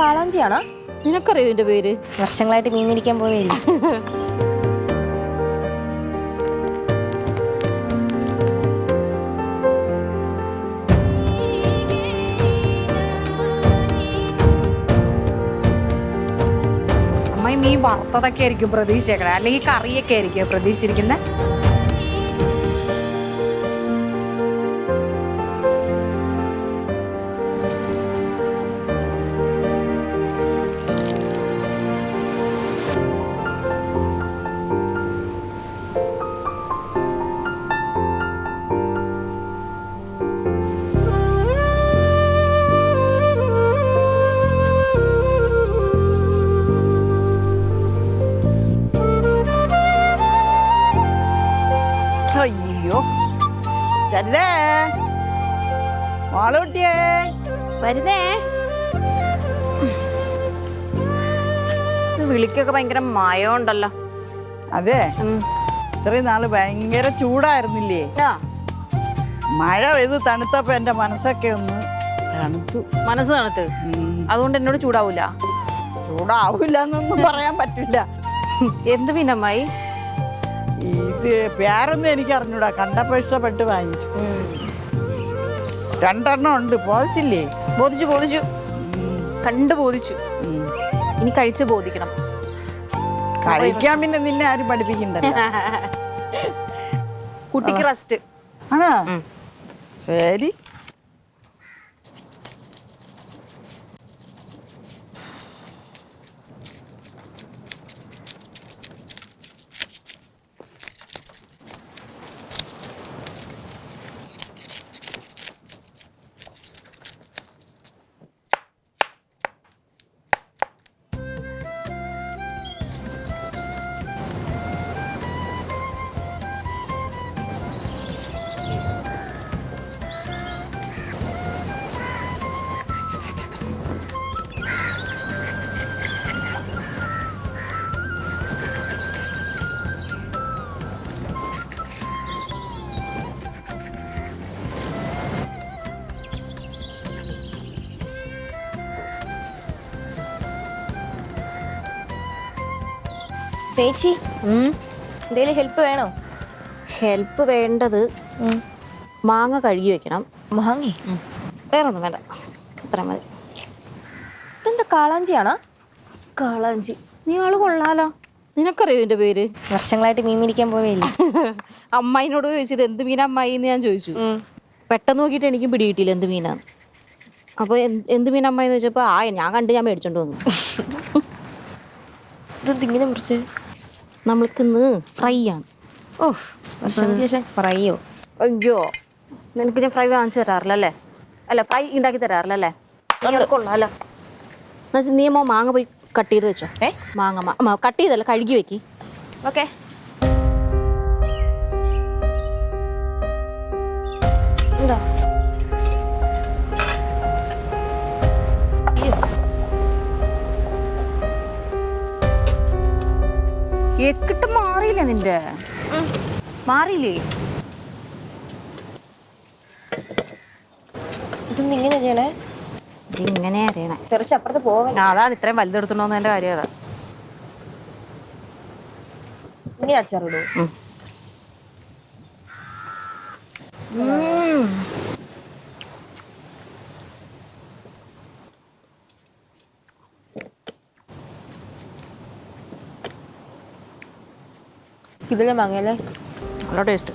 കാളാഞ്ചിയാണോ? നിനക്കറിയോ ഇതിന്റെ പേര്? വർഷങ്ങളായിട്ട് മീൻ മേടിക്കാൻ പോവേയില്ല. അമ്മായി മീൻ വറുത്തതൊക്കെ ആയിരിക്കും പ്രതീക്ഷിച്ചേക്കണേ, അല്ലെങ്കിൽ കറിയൊക്കെ ആയിരിക്കും പ്രതീക്ഷിച്ചിരിക്കുന്നത്. അയ്യോ ചരിതേ മോളൂട്ടിയേ വരുന്നേ. വിളിക്കൊക്കെ ഭയങ്കര മയമുണ്ടല്ലോ. അതെ, ഇത്രയും നാള് ഭയങ്കര ചൂടായിരുന്നില്ലേ? മഴ പെയ്ത് തണുത്തപ്പോ എന്റെ മനസ്സൊക്കെ ഒന്ന് തണുത്തു. മനസ്സ് തണുത്ത്, അതുകൊണ്ട് എന്നോട് ചൂടാവൂല? ചൂടാവൂല എന്നൊന്നും പറയാൻ പറ്റില്ല. എന്ത് പിന്നമ്മായി? ഇത് പേരൊന്നും എനിക്ക് അറിഞ്ഞൂടാ, കണ്ടപ്പോ ഇഷ്ടപ്പെട്ട് വാങ്ങിച്ചു. 2 എണ്ണം ഉണ്ട്. ബോധിച്ചില്ലേ? ബോധിച്ചു കണ്ടു ബോധിച്ചു. ഇനി കഴിച്ച് ബോധിക്കണം. കഴിക്കാൻ പിന്നെ നിന്നെ ആരും പഠിപ്പിക്കണ്ടല്ലോ. കുട്ടിക്ക് റെസ്റ്റ് ആണോ? ശരി. ചേച്ചി, എന്തേലും ഹെൽപ്പ് വേണോ? ഹെൽപ്പ് വേണ്ടത് മാങ്ങ കഴുകി വെക്കണം. മാങ്ങി? വേറെ ഒന്നും വേണ്ട, ഇത്ര മതി. ഇതെന്താ കാളാഞ്ചിയാണോ? കാളാഞ്ചി. നീ ആള് കൊള്ളാലോ. നിനക്കറിയോ ഇതിന്റെ പേര്? വർഷങ്ങളായിട്ട് മീൻ മേടിക്കാൻ പോവേയില്ല. അമ്മായിനോട് ചോദിച്ചത് എന്ത് മീനാ അമ്മായി എന്ന് ഞാൻ ചോദിച്ചു. പെട്ടെന്ന് നോക്കിയിട്ട് എനിക്കും പിടികിട്ടിയില്ല എന്ത് മീനാന്ന്. അപ്പോൾ എന്ത് മീൻ അമ്മായി എന്ന് ചോദിച്ചപ്പോൾ ഞാൻ കണ്ട് ഞാൻ മേടിച്ചോണ്ട് വന്നു. ഇതെന്തിങ്ങനെ മുറിച്ച്? നമ്മൾക്കിന്ന് ഫ്രൈ ആണ്. ഓ, വർഷങ്ങൾക്ക് ശേഷം ഫ്രൈയോ? അയ്യോ, നിനക്ക് ഞാൻ ഫ്രൈ വാങ്ങിച്ചു തരാറില്ലല്ലേ? അല്ല, ഫ്രൈ ഉണ്ടാക്കി തരാറില്ലല്ലേ? കൊള്ളാമല്ലോ. എന്നുവെച്ചാൽ നീ മാങ്ങ പോയി കട്ട് ചെയ്ത് വെച്ചോ. മാങ്ങ കട്ട് ചെയ്തല്ല, കഴുകി വെക്കി. ഓക്കെ. എന്താ എക്കിട്ട് മാറിയില്ലേ നിന്റെ? മാറിയില്ലേ? ഇതെന്തിങ്ങനെ ചെയ്യണേ? ഇങ്ങനെ അറിയണേ. തെറിച്ച് അപ്പുറത്ത് പോവാൻ. അതാണ് ഇത്രയും വലുതെടുത്തോന്നതിന്റെ കാര്യം. അതാ ഇങ്ങനെ അച്ചാറിടൂ. ഇതിലെ മാങ്ങയല്ലേ? നല്ല ടേസ്റ്റ്.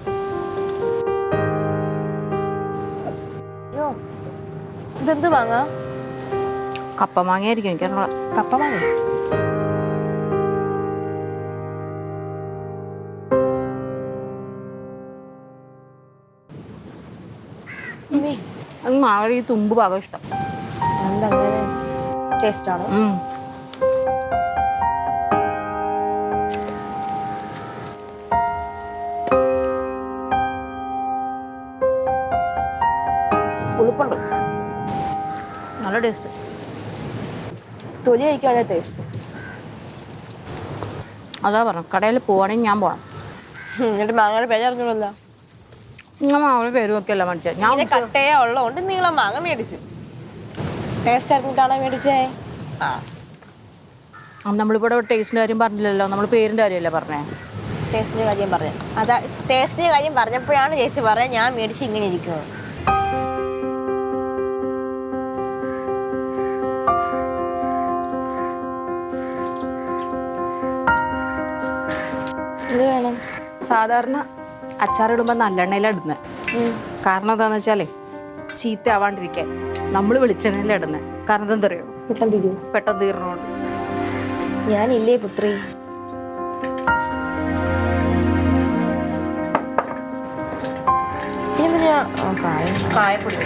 ഇതെന്ത് മാങ്ങ? കപ്പ മാങ്ങയായിരിക്കും, എനിക്കറിഞ്ഞൂടാ. കപ്പ മാങ്ങ? മാങ്ങ ഈ തുമ്പ് പാകം ഇഷ്ടം. എന്തങ്ങനെ ടേസ്റ്റ് ആണോ? പുളിപ്പുണ്ട്, നല്ല ടേസ്റ്റ്. തൊലി കഴിക്കാനുള്ള ടേസ്റ്റ്. അതാ പറഞ്ഞു, കടയിൽ പോവാണെങ്കിൽ ഞാൻ പോണം. എന്നിട്ട് മാങ്ങയുടെ പേര് അറിഞ്ഞോളല്ലോ. നിങ്ങൾ മാങ്ങയുടെ പേര് നോക്കിയല്ല മേടിച്ചത്. ഞാൻ കട്ടയ ഉള്ളതുകൊണ്ട് നീളം മാങ്ങ മേടിച്ചു. ടേസ്റ്റ് അറിഞ്ഞിട്ടാണോ മേടിച്ചേ? നമ്മളിവിടെ ടേസ്റ്റിൻ്റെ കാര്യം പറഞ്ഞില്ലല്ലോ, നമ്മൾ പേരിൻ്റെ കാര്യമല്ലേ പറഞ്ഞേ. ടേസ്റ്റിന്റെ കാര്യം പറഞ്ഞു. അതാ ടേസ്റ്റിന്റെ കാര്യം പറഞ്ഞപ്പോഴാണ് ചേച്ചി പറയാൻ ഞാൻ മേടിച്ച് ഇങ്ങനെ ഇരിക്കുന്നത്. ഇത് വേണം. സാധാരണ അച്ചാറിടുമ്പോൾ നല്ലെണ്ണയിലാണ് ഇടുന്നത്. കാരണം എന്താണെന്ന് വെച്ചാലേ ചീത്ത ആവാണ്ടിരിക്കാൻ നമ്മൾ വെളിച്ചെണ്ണയിലാണ് ഇടുന്നത്. കാരണം എന്താ അറിയോ? പെട്ടെന്ന് തീരുമോ? പെട്ടെന്ന് തീർന്നോണ്ട്. ഞാനില്ലേ പുത്രി. കായപ്പൊടി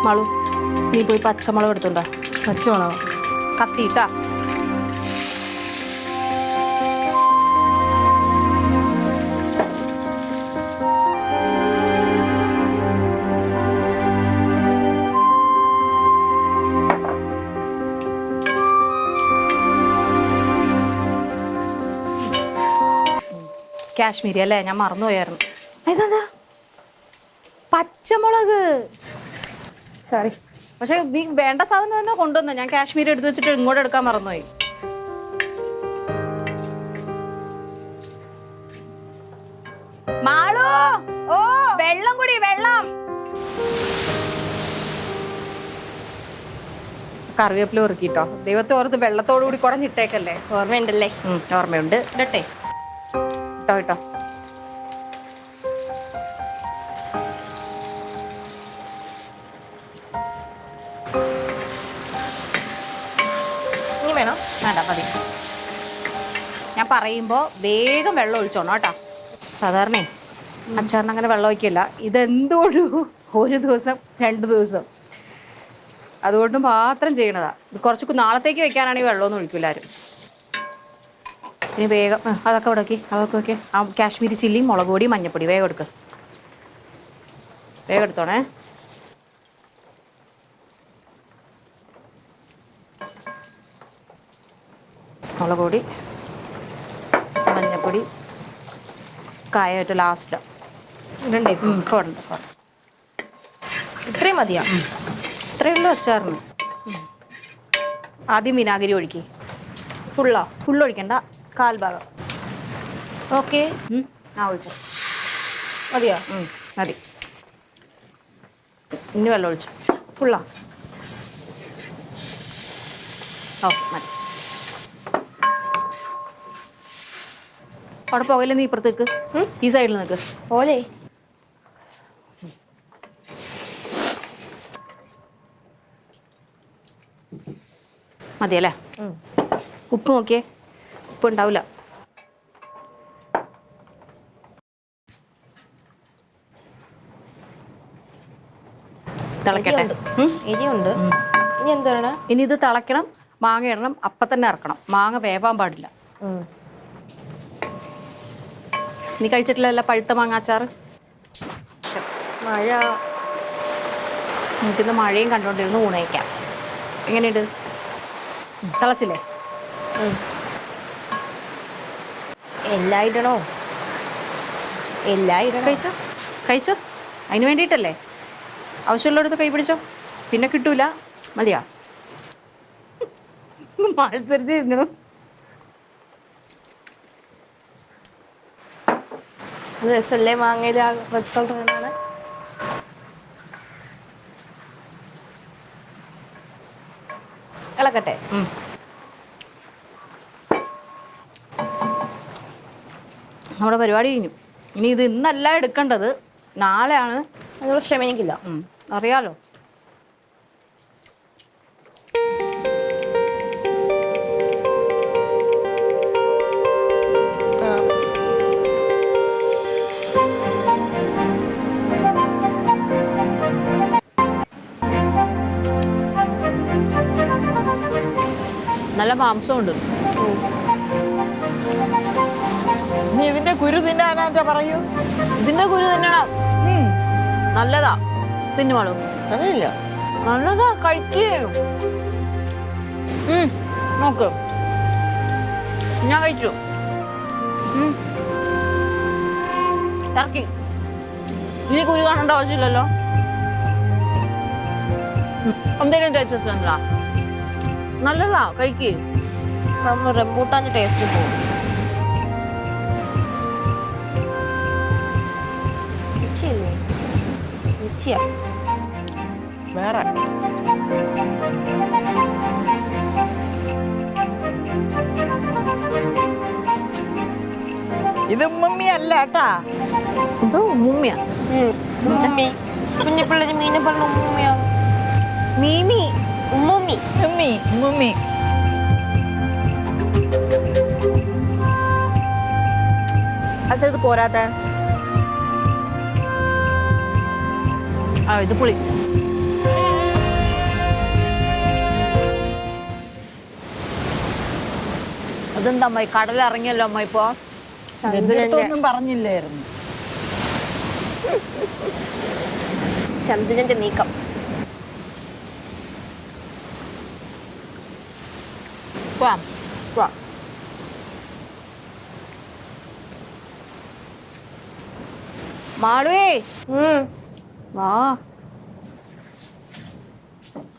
മളു, നീ പോയി പച്ചമുളക് എടുത്തുണ്ടോ? പച്ചമുളക് കത്തിയിട്ടാ. കാശ്മീരി അല്ലേ, ഞാൻ മറന്നുപോയായിരുന്നു. ഇതെന്താ പച്ചമുളക്? സോറി. പക്ഷെ നീ വേണ്ട സാധനം തന്നെ കൊണ്ടുവന്ന. ഞാൻ കാശ്മീരി എടുത്ത് വെച്ചിട്ട് ഇങ്ങോട്ട് എടുക്കാൻ മറന്നുപോയി. മാളു, ഓ വെള്ളം കൂടി, വെള്ളം. കറിവേപ്പില ഉറുക്കിട്ടോ. ദൈവത്തെ ഓർത്ത് വെള്ളത്തോടു കൂടി കുടഞ്ഞിട്ടേക്കല്ലേ. ഓർമ്മയുണ്ടല്ലേ? ഓർമ്മയുണ്ട്. ഇടട്ടെ കേട്ടോ കേട്ടോ. ഇനി വേണോ? വേണ്ട മതി. ഞാൻ പറയുമ്പോൾ വേഗം വെള്ളം ഒഴിച്ചോണം കേട്ടോ. സാധാരണ അച്ചാറിന് അങ്ങനെ വെള്ളം ഒഴിക്കില്ല. ഇതെന്തോരു ഒരു ദിവസം 2 ദിവസം അതുകൊണ്ട് മാത്രം ചെയ്യണതാ. ഇത് കുറച്ച് നാളത്തേക്ക് വെക്കാനാണെങ്കിൽ വെള്ളമൊന്നും ഒഴിക്കില്ല ആരും. ഇനി വേഗം അതൊക്കെ ഇവിടെ അതൊക്കെ ഓക്കെ. ആ കാശ്മീരി ചില്ലി, മുളക് പൊടി, മഞ്ഞപ്പൊടി വേഗം എടുക്ക്. വേഗം എടുത്തോണേ. മുളക് പൊടി, മഞ്ഞപ്പൊടി, കായായിട്ട് ലാസ്റ്റ് ഇടണ്ടേ? ഇപ്പോൾ ഉണ്ട്. ഇത്രയും മതിയാ? ഇത്രയേ ഉള്ളൂ അച്ചാറിന്. ആദ്യം വിനാഗിരി ഒഴിക്കി. ഫുള്ളോ? ഫുള്ള് ഒഴിക്കണ്ട, 1/4 ഭാഗം. ഓക്കെ. ഒഴിച്ചു മതിയോ? മതി. ഇനി വെള്ളം ഒഴിച്ചു. ഫുള്ളോ? ഓ മതി. അവിടെ പോകല്ലേ, നീ ഇപ്പുറത്തേക്ക് ഈ സൈഡിൽ നിൽക്ക്. ഓലേ മതിയല്ലേ? ഉപ്പ് നോക്കിയേ, ഉപ്പ് ഉണ്ടാവില്ല. തിളക്കട്ടെ. എരിയുണ്ട്. ഇനി എന്താണ്? ഇനി ഇത് തിളയ്ക്കണം, മാങ്ങ ഇടണം, അപ്പം തന്നെ ഇറക്കണം. മാങ്ങ വേവാൻ പാടില്ല. നീ കഴിച്ചിട്ടില്ല പഴുത്ത മാങ്ങാച്ചാറ്? മഴ. നമുക്കിന്ന് മഴയും കണ്ടുകൊണ്ടിരുന്ന് ഊണയിക്കാം. എങ്ങനെയുണ്ട്? തിളച്ചില്ലേ? എല്ലാം ഇടണോ? എല്ലാം ഇടണം. കഴിച്ചോ കഴിച്ചോ. അതിന് വേണ്ടിയിട്ടല്ലേ. ആവശ്യമുള്ളടത്ത് കൈ പിടിച്ചോ, പിന്നെ കിട്ടൂല. മതിയാ? മത്സരിച്ചിരുന്നു. രസല്ലേ മാങ്ങയില റെഡ് കളറാണ്. ഇളക്കട്ടെ. നമ്മുടെ പരിപാടി കഴിഞ്ഞു. ഇനി ഇത് ഇന്നല്ല എടുക്കേണ്ടത്, നാളെയാണ്. അതിനുള്ള ക്ഷമ എനിക്കില്ല. അറിയാലോ. നല്ല മാംസമുണ്ട്. നീ ഇതിന്റെ കുരു തിന്നാനാ പറയൂ. ഇതിന്റെ കുരു തിന്നണം. നല്ലതാ, തിന്നുമാളൂ. അങ്ങനെയില്ല. നല്ലതാ, കഴിക്കേ. നോക്ക്, ഞാൻ കഴിച്ചു. ഇറക്കി. ഇനി കുരു കാണേണ്ട ആവശ്യമില്ലല്ലോ. എന്തെങ്കിലും ടേസ്റ്റ് ഉണ്ടോ? നല്ലതാ, കഴിക്കേ. നമ്മൾ റംബൂട്ടാന്റെ ടേസ്റ്റ് പോകും. രുചിയല്ലേ? രുചിയാ വേറെ ഇത് ഉമ്മമ്മി അല്ല കേട്ടാ. ഇത് ഉമ്മിയാ. കുഞ്ഞിപ്പിള്ളേര് മീനെ പറഞ്ഞ ഉമ്മയാണ്. മീമി. ഉമ്മൂമ്മി. ഉമ്മി ഉമ്മമ്മി. അത് പോരാത്ത. ആ ഇത് പുളി. അതെന്താ അമ്മ കടലിറങ്ങിയല്ലോ അമ്മ ഇപ്പൊ? ഒന്നും പറഞ്ഞില്ലായിരുന്നു. ചന്ദ്രന്റെ നീക്കം. മാളുവേ വാ,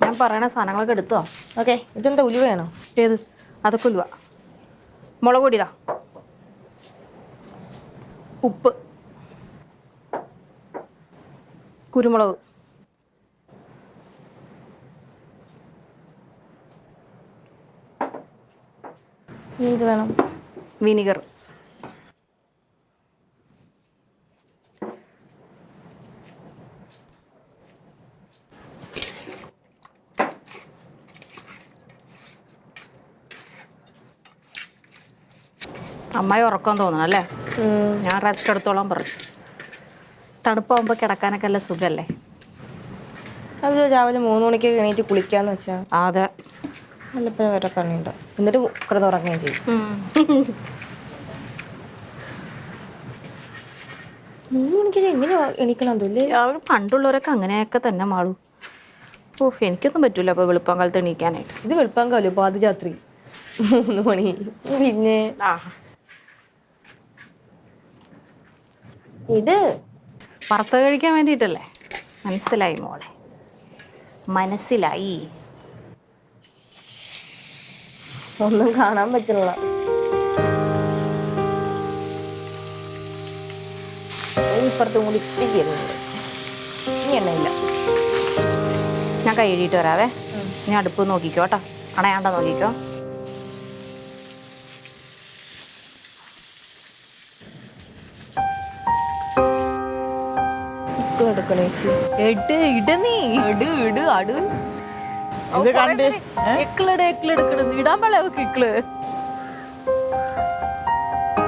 ഞാൻ പറയണ സാധനങ്ങളൊക്കെ എടുത്തോ? ഓക്കെ. ഇതെന്താ ഉലുവയാണോ? ഏത്? അതൊക്കെ ഉലുവ. മുളക് പൊടിതാ, ഉപ്പ്, കുരുമുളക്, എന്ത് വേണം? വിനിഗർ, അമ്മായി ഉറക്കം തോന്നണം അല്ലേ? ഞാൻ റെസ്റ്റ് എടുത്തോളാൻ പറഞ്ഞു. തണുപ്പാകുമ്പോൾ കിടക്കാനൊക്കെ നല്ല സുഖമല്ലേ? അത് രാവിലെ 3 മണിക്ക് എണീറ്റ് കുളിക്കാന്ന് വെച്ചാ അതെ. വല്ലപ്പോഴും വരെ പറഞ്ഞിട്ടുണ്ടോ? എന്നിട്ട് കിടന്നുറങ്ങുകയും ചെയ്യും. 3 മണിക്കൊക്കെ എങ്ങനെയാ എണീക്കണം തോല്ലേ? അവർ പണ്ടുള്ളവരൊക്കെ അങ്ങനെയൊക്കെ തന്നെ മാളൂ. ഓഹ് എനിക്കൊന്നും പറ്റൂല അപ്പോൾ വെളുപ്പാങ്കാലത്ത് എണീക്കാനായിട്ട്. ഇത് വെളുപ്പാങ്കാലോ? പാതിരാത്രി 3 മണി. പിന്നെ ഇത് വറുത്ത കഴിക്കാൻ വേണ്ടിയിട്ടല്ലേ? മനസ്സിലായി മോളെ, മനസ്സിലായി. ഒന്നും കാണാൻ പറ്റില്ല. ഇപ്പുറത്തും കൂടി ഇരിക്കുന്നുണ്ട്. ഇനി എണ്ണയില്ല. ഞാൻ കൈ കഴുകിയിട്ട് വരാവേ. ഞാൻ അടുപ്പ് നോക്കിക്കോ കേട്ടോ, അണയാണ്ട നോക്കിക്കോ. എടുക്കണേ ചേച്ചി. ഇട നീ ഇട് അടു. ഇത് കണ്ട് ഇടാൻ പാടില്ല ഇക്കള്.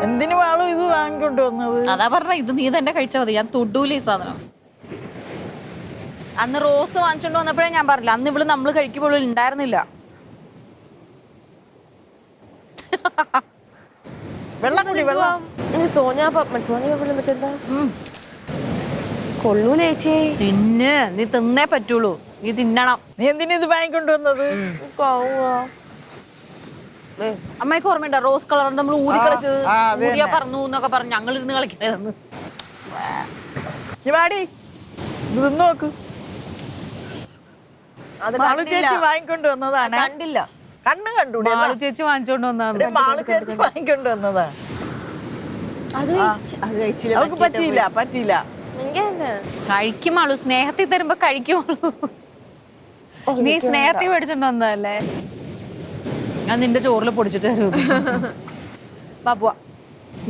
എന്തിനു വാളും ഇത് വാങ്ങിക്കൊണ്ട് വന്നത്? അതാ പറഞ്ഞ ഇത് നീ തന്നെ കഴിച്ചാൽ മതി, ഞാൻ തൊടൂല ഈ സാധനം. അന്ന് റോസ് വാങ്ങിച്ചോണ്ട് വന്നപ്പോഴേ ഞാൻ പറഞ്ഞില്ല, അന്ന് ഇവിടെ നമ്മൾ കഴിക്കുമ്പോൾ ഉണ്ടായിരുന്നില്ല. വെള്ളം കൂടി വെള്ളം. സോനിയ പറ്റെന്താ കൊള്ളൂല ചേച്ചി. തിന്ന്, നീ തിന്നേ പറ്റുള്ളൂ, നീ തിന്നണം. നീ എന്തിനാ ഇത് വാങ്ങിക്കൊണ്ട് വന്നത്? അമ്മയ്ക്ക് ഓർമ്മയുണ്ടോ റോസ് കളർ നമ്മൾ ഊതി കളിച്ചത്? അത് ഊതിയാ പറഞ്ഞു എന്നൊക്കെ പറഞ്ഞു ഞങ്ങൾ ഇരുന്ന് കളിക്കായിരുന്നു. വാടി ഇത് നോക്ക്. അത് മാളു ചേച്ചി വാങ്ങിക്കൊണ്ട് വന്നതാണ്. കണ്ടില്ല. കണ്ണും കണ്ടൂടെ? മാളു ചേച്ചി വാങ്ങിച്ചോണ്ട് വന്നതാണ്. മാളു ചേച്ചി വാങ്ങിക്കൊണ്ട് വന്നതാ. അത് കഴിച്ചില്ല. അവർക്ക് പറ്റിയില്ല. കഴിക്കും മാളു, സ്നേഹത്തിൽ തരുമ്പോ കഴിക്കുമാളു. നീ സ്നേഹത്തിൽ മേടിച്ചോണ്ട് വന്നതല്ലേ? ഞാൻ നിന്റെ ചോറിൽ പൊടിച്ചിട്ട് തരും. ബാബുവാ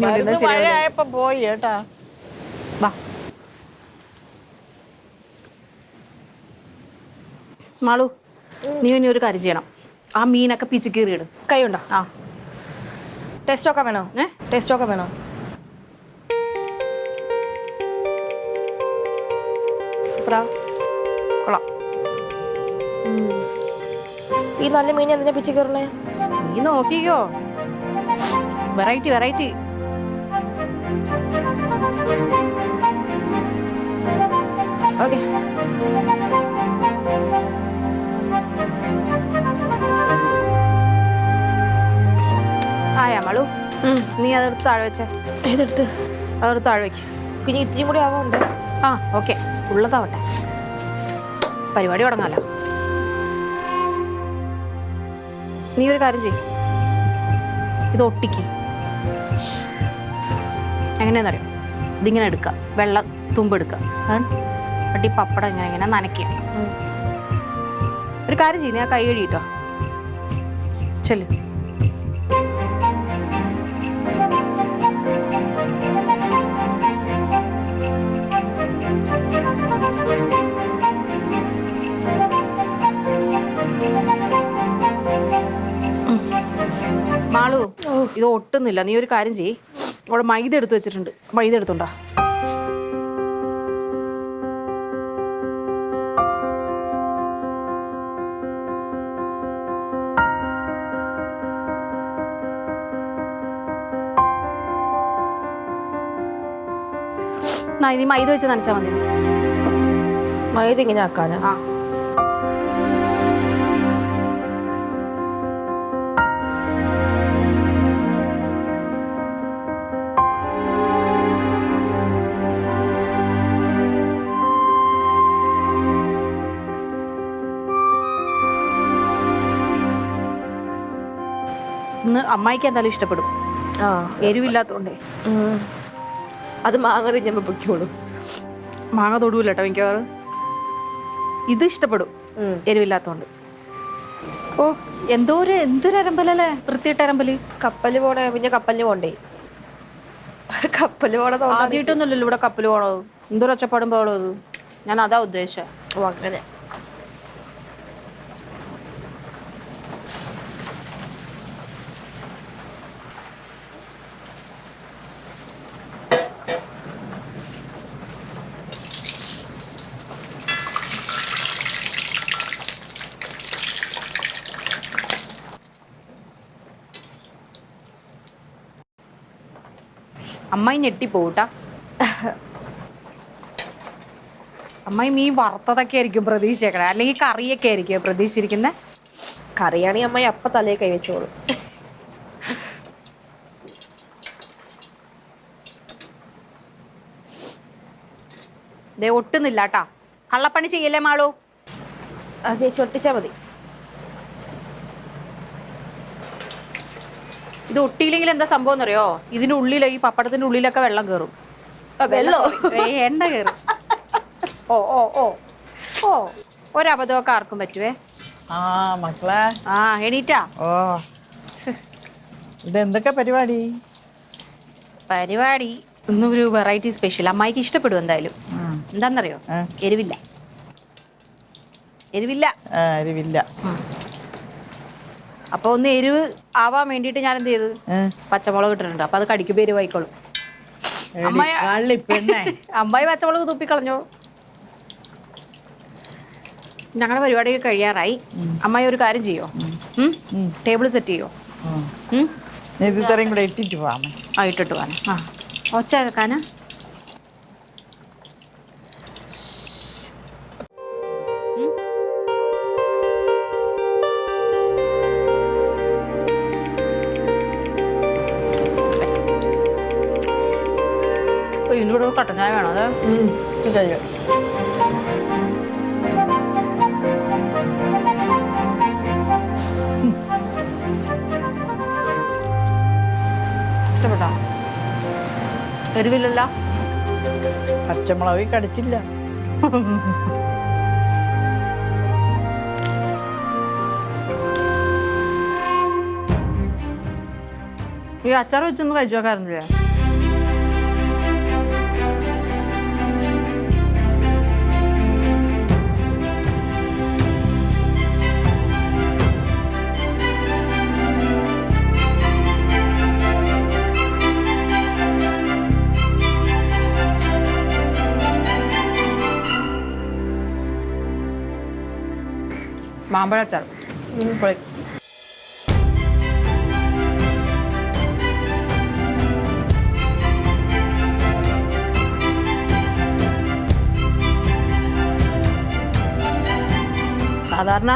മഴയായപ്പോ പോയി കേട്ടാ. വാ മാളു, നീ ഇനി ഒരു കാര്യം ചെയ്യണം, ആ മീനൊക്കെ പിച്ചിക്കീറിയിടും. കൈയുണ്ടോ? ആ ടേസ്റ്റ് ഒക്കെ വേണോ? ടേസ്റ്റ് ഒക്കെ വേണോ? കൊള്ളാം. ഈ നല്ല മീൻ എന്തിനാ പിച്ചി കയറണേ? നീ നോക്കിക്കോ, വെറൈറ്റി. ഓക്കെ. ആയാ മാളു, നീ അതെടുത്ത് താഴെ വെച്ചേ. ഏതെടുത്ത്? അതെടുത്ത് താഴെ വയ്ക്കും. കുഞ്ഞ് ഇത്തിരി കൂടി ആവാറുണ്ട്. ആ ഓക്കെ, ഉള്ളതാവട്ടെ, പരിപാടി തുടങ്ങാലോ. നീ ഒരു കാര്യം ചെയ്യും, ഇത് ഒട്ടിക്ക്. എങ്ങനെയാണെന്നറിയോ, ഇതിങ്ങനെ എടുക്കുക, വെള്ളം തുമ്പെടുക്കുക, എന്നിട്ട് ഈ പപ്പടം ഇങ്ങനെ ഇങ്ങനെ നനയ്ക്കുക. ഒരു കാര്യം ചെയ്യും, ഞാൻ കൈ കഴുകിട്ടോ ചെല്ലു. മാളു, ഇത് ഒട്ടുന്നില്ല. നീ ഒരു കാര്യം ചെയ്യ്, അവിടെ മൈദ എടുത്ത് വെച്ചിട്ടുണ്ട്, മൈദ എടുത്തുണ്ടോ? നീ മൈദ വെച്ച് നനച്ചാൽ മതി. മൈദ ഇങ്ങനെ ആക്കാനാ? ആ, ഇന്ന് അമ്മായിക്ക് എന്തായാലും ഇഷ്ടപ്പെടും, എരിവില്ലാത്തോണ്ടേ. അത് മാങ്ങ തിന്നുമ്പോ പൊയ്ക്കോളൂ. മാങ്ങ തൊടുവില്ല കേട്ടോ മിക്കവാറും. ഇത് ഇഷ്ടപ്പെടും എരിവില്ലാത്തോണ്ട്. ഓ, എന്തൊരു അരമ്പലല്ലേ, വൃത്തിയിട്ട അരമ്പല്. കപ്പല് പോണേ, പിന്നെ കപ്പലിന് പോണ്ടേ? കപ്പല് പോണ ആദ്യമായിട്ടൊന്നുമില്ലല്ലോ ഇവിടെ കപ്പല് പോണത്. എന്തൊരു ഒച്ചപ്പാടും പോകണോ അത്. ഞാൻ അതാ ഉദ്ദേശിച്ചത്. ഓ, അങ്ങനെ. അമ്മായി ഞെട്ടിപ്പോട്ടാ. അമ്മായി മീൻ വറുത്തതൊക്കെ ആയിരിക്കും പ്രതീക്ഷിച്ചേക്കണേ, അല്ലെങ്കിൽ കറിയൊക്കെ ആയിരിക്കും പ്രതീക്ഷിച്ചിരിക്കുന്നത്. കറിയാണെങ്കിൽ അമ്മായി അപ്പ തലയെ കൈവച്ചോളൂ. ദേ ഒട്ടുന്നില്ല കേട്ടാ. കള്ളപ്പണി ചെയ്യല്ലേ മാളൂ. അത് ചേച്ചി ഒട്ടിച്ചാൽ മതി. ഇത് ഒട്ടിയില്ലെങ്കിൽ എന്താ സംഭവം എന്നറിയോ, ഇതിന്റെ ഉള്ളിൽ, ഈ പപ്പടത്തിന്റെ ഉള്ളിലൊക്കെ വെള്ളം കയറും. വെള്ളോ? എണ്ണ കയറും. ഓ ഓ ഓ ഓ, ഒരബദ്ധമൊക്കെ ആർക്കും പറ്റുവേ. ആ മക്കളെ, ആ എണീറ്റാ? ഓ, ഇതെന്തൊക്കെ പരിപാടി? പരിപാടി ഒന്നും ഒരു വെറൈറ്റി സ്പെഷ്യൽ. അമ്മായിക്ക് ഇഷ്ടപ്പെടും എന്തായാലും. എന്താന്നറിയോ, എരിവില്ല. എരിവില്ല. എരിവില്ല. അപ്പൊ ഒന്ന് എരിവ് ആവാൻ വേണ്ടിട്ട് ഞാൻ എന്ത് ചെയ്ത് പച്ചമുളക് ഇട്ടിട്ടുണ്ട്. അപ്പൊ അത് കടിക്കുമ്പോ എരിവായിക്കോളും. അമ്മായി പച്ചമുളക് തുപ്പിക്കളഞ്ഞോ. ഞങ്ങളുടെ പരിപാടി കഴിയാറായി. അമ്മായി ഒരു കാര്യം ചെയ്യോ, ടേബിൾ സെറ്റ് ചെയ്യോ? ഇട്ടിട്ട് പോവാം. ആ, ഇട്ടിട്ട് പോകാൻ. ആ, ഒച്ച കേൾക്കാനാ. ഇതിൻ്റെ കൂടെ കട്ടൻ ചായ വേണോ? അത് ഇഷ്ടപ്പെട്ടോ? എരിവില്ലല്ലോ. പച്ചമുളക് കടിച്ചില്ല. ഈ അച്ചാർ വെച്ചൊന്ന് കഴിച്ചു നോക്കാറുന്നില്ലേ? മാമ്പഴച്ചാർ. സാധാരണ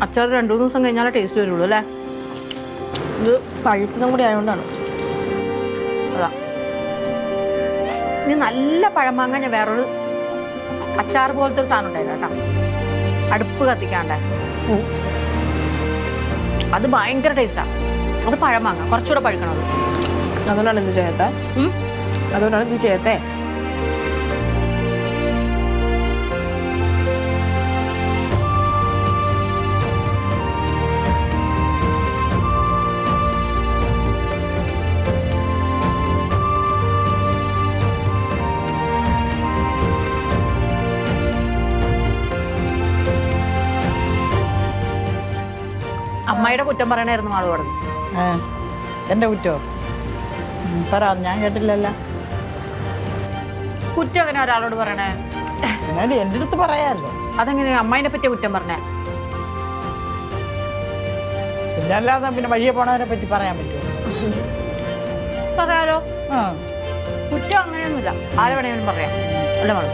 അച്ചാർ 2-3 ദിവസം കഴിഞ്ഞാലേ ടേസ്റ്റ് വരുള്ളൂ അല്ലേ? ഇത് പഴുത്തതും കൂടി ആയതുകൊണ്ടാണ്. അതാ. ഇനി നല്ല പഴമാങ്ങ ഞാൻ വേറൊരു അച്ചാർ പോലത്തെ ഒരു സാധനം ഉണ്ടായിരുന്നു കേട്ടോ. അടുപ്പ് കത്തിക്കാണ്ടേ. അത് ഭയങ്കര ടേസ്റ്റാണ്. അത് പഴമാങ്ങ കുറച്ചുകൂടെ പഴുക്കണത്. അതുകൊണ്ടാണ് ഇത് ചേർത്തേ. അതുകൊണ്ടാണ് ഇത് ചേർത്തേ. അമ്മയുടെ കുറ്റം പറയണായിരുന്നു ആള് പറഞ്ഞു. എൻ്റെ കുറ്റോ? പറ, ഞാൻ കേട്ടില്ലല്ലോ. കുറ്റം അങ്ങനെ ഒരാളോട് പറയണേ? എന്നാലും എൻ്റെ അടുത്ത് പറയാമല്ലോ. അതെങ്ങനെയാ അമ്മേനെ പറ്റിയ കുറ്റം പറഞ്ഞേ? പിന്നെ അല്ലാതെ പിന്നെ വഴിയെ പോണവരെ പറ്റി പറയാൻ പറ്റുമോ? പറയാലോ. ആ, കുറ്റം അങ്ങനെയൊന്നുമില്ല, ആരെ വേണമെങ്കിലും പറയാം. അല്ല വേണം.